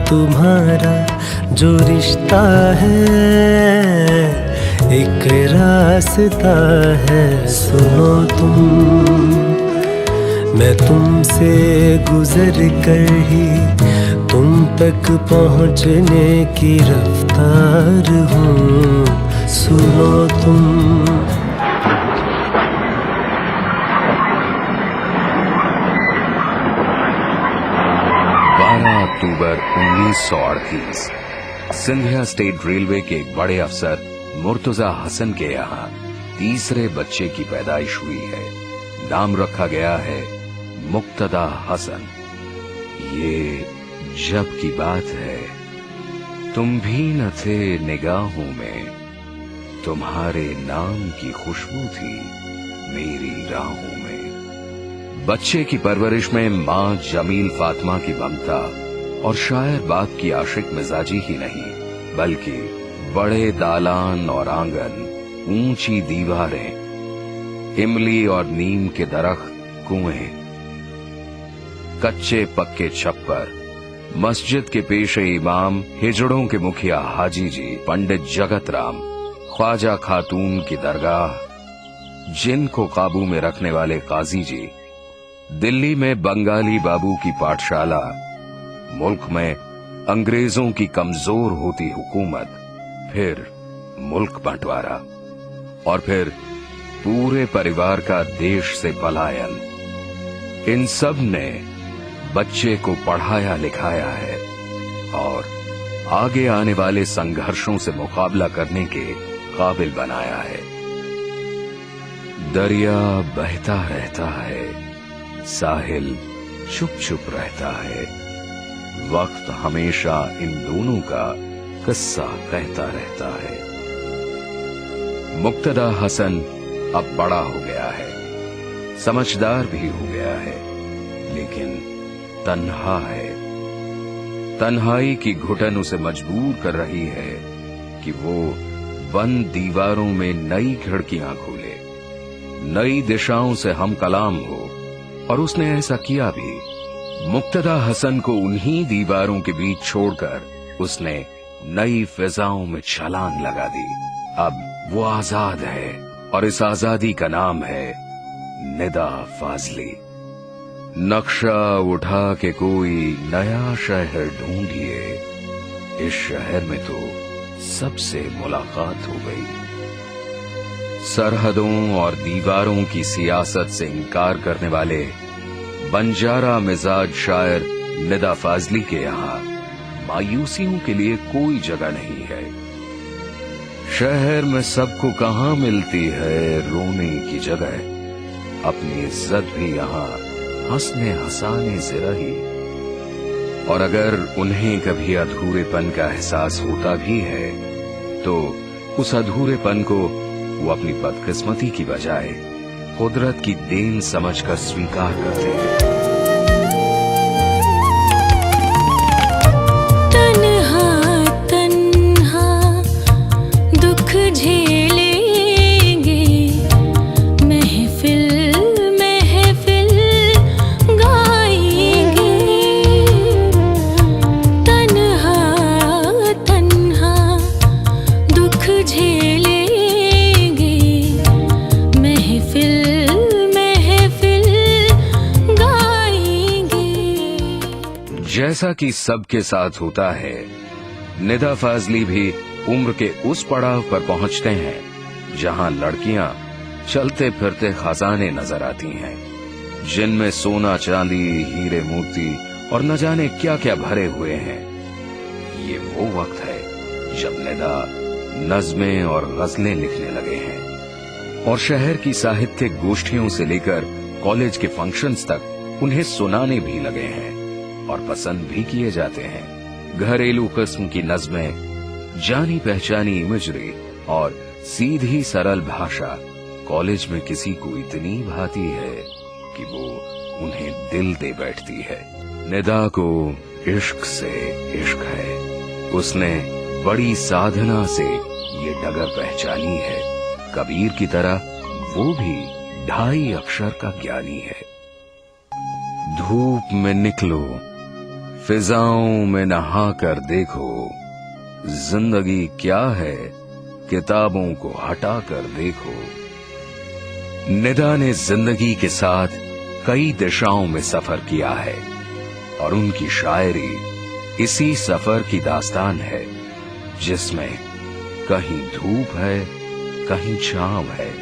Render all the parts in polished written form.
तुम्हारा जो रिश्ता है एक रास्ता है। सुनो तुम, मैं तुमसे गुजर कर ही तुम तक पहुंचने की रफ्तार हूँ। सुनो तुम। 12 अक्टूबर 1938 सिंधिया स्टेट रेलवे के एक बड़े अफसर मुर्तजा हसन के यहाँ तीसरे बच्चे की पैदाइश हुई है। नाम रखा गया है मुक्तदा हसन। ये जब की बात है, तुम भी न थे निगाहों में, तुम्हारे नाम की खुशबू थी मेरी राहों में। बच्चे की परवरिश में माँ जमील फातिमा की ममता और शायर बाप की आशिक मिजाजी ही नहीं, बल्कि बड़े दालान और आंगन, ऊंची दीवारें, इमली और नीम के दरख्त, कुएं, कच्चे पक्के छप्पर, मस्जिद के पेशे इमाम, हिजड़ों के मुखिया हाजी जी, पंडित जगत राम, ख्वाजा खातून की दरगाह, जिनको काबू में रखने वाले काजी जी, दिल्ली में बंगाली बाबू की पाठशाला, मुल्क में अंग्रेजों की कमजोर होती हुकूमत, फिर मुल्क बंटवारा और फिर पूरे परिवार का देश से पलायन। इन सब ने बच्चे को पढ़ाया लिखाया है और आगे आने वाले संघर्षों से मुकाबला करने के काबिल बनाया है। दरिया बहता रहता है, साहिल चुप चुप रहता है, वक्त हमेशा इन दोनों का किस्सा कहता रहता है। मुक्तदा हसन अब बड़ा हो गया है, समझदार भी हो गया है, लेकिन तन्हा है। तन्हाई की घुटन उसे मजबूर कर रही है कि वो बंद दीवारों में नई खिड़कियां खोले, नई दिशाओं से हम कलाम हो, और उसने ऐसा किया भी। मुक्तदा हसन को उन्हीं दीवारों के बीच छोड़कर उसने नई फिजाओं में छलांग लगा दी। अब वो आजाद है और इस आजादी का नाम है निदा फाजली। नक्शा उठा के कोई नया शहर ढूंढिए, इस शहर में तो सबसे मुलाकात हो गई। सरहदों और दीवारों की सियासत से इनकार करने वाले बंजारा मिजाज शायर निदा फाजली के यहाँ मायूसियों के लिए कोई जगह नहीं है। शहर में सबको कहाँ मिलती है रोने की जगह, अपनी इज्जत भी यहाँ हंसने हंसाने से रही। और अगर उन्हें कभी अधूरेपन का एहसास होता भी है तो उस अधूरेपन को वो अपनी बदकिस्मती की बजाय कुदरत की देन समझकर स्वीकार करते हैं। तन्हा तन्हा दुख झेलेंगे, महफिल महफिल गाएंगे। तन्हा तन्हा दुख झेलेंगे, जैसा कि सबके साथ होता है, निदा फाजली भी उम्र के उस पड़ाव पर पहुंचते हैं जहां लड़कियां चलते फिरते खजाने नजर आती हैं, जिनमें सोना चांदी, हीरे मोती और न जाने क्या क्या भरे हुए हैं। ये वो वक्त है जब निदा नज़्में और गजलें लिखने लगे हैं और शहर की साहित्यिक गोष्ठियों से लेकर कॉलेज के फंक्शंस तक उन्हें सुनाने भी लगे हैं और पसंद भी किए जाते हैं। घरेलू किस्म की नज़्में, जानी पहचानी इमेजरी और सीधी सरल भाषा कॉलेज में किसी को इतनी भाती है कि वो उन्हें दिल दे बैठती है। निदा को इश्क से इश्क है, उसने बड़ी साधना से ये डगर पहचानी है। कबीर की तरह वो भी 2.5 अक्षर का ज्ञानी है। धूप में निकलो फिजाओं में नहा कर देखो, जिंदगी क्या है किताबों को हटा कर देखो। निदा ने जिंदगी के साथ कई दिशाओं में सफर किया है और उनकी शायरी इसी सफर की दास्तान है, जिसमें कहीं धूप है, कहीं छांव है,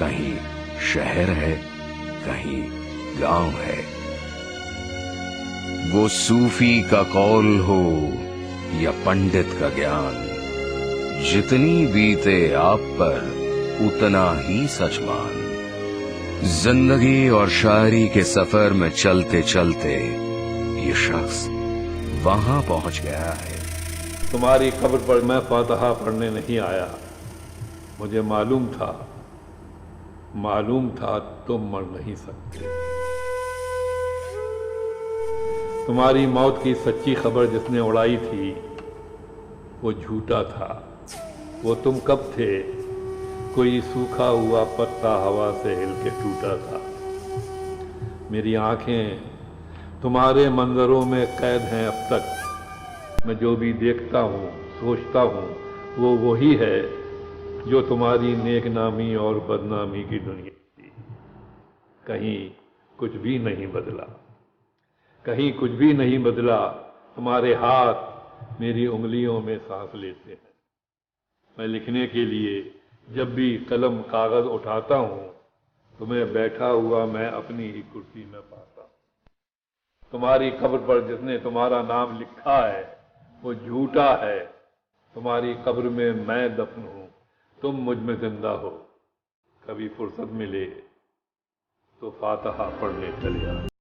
कहीं शहर है, कहीं गांव है। वो सूफी का कौल हो या पंडित का ज्ञान, जितनी बीते आप पर उतना ही सच मान। जिंदगी और शायरी के सफर में चलते चलते ये शख्स वहां पहुंच गया है। तुम्हारी कब्र पर मैं फातिहा पढ़ने नहीं आया। मुझे मालूम था तुम मर नहीं सकते। तुम्हारी मौत की सच्ची खबर जिसने उड़ाई थी वो झूठा था। वो तुम कब थे? कोई सूखा हुआ पत्ता हवा से हिल के टूटा था। मेरी आंखें तुम्हारे मंजरों में कैद हैं अब तक। मैं जो भी देखता हूँ, सोचता हूँ, वो वही है जो तुम्हारी नेकनामी और बदनामी की दुनिया थी। कहीं कुछ भी नहीं बदला, कहीं कुछ भी नहीं बदला। तुम्हारे हाथ मेरी उंगलियों में सांस लेते हैं। मैं लिखने के लिए जब भी कलम कागज उठाता हूँ, तुम्हें बैठा हुआ मैं अपनी ही कुर्सी में पाता हूँ। तुम्हारी कब्र पर जिसने तुम्हारा नाम लिखा है वो झूठा है। तुम्हारी कब्र में मैं दफन हूँ, तुम मुझ में जिंदा हो। कभी फुर्सत मिले तो फातिहा पढ़ने चले आ।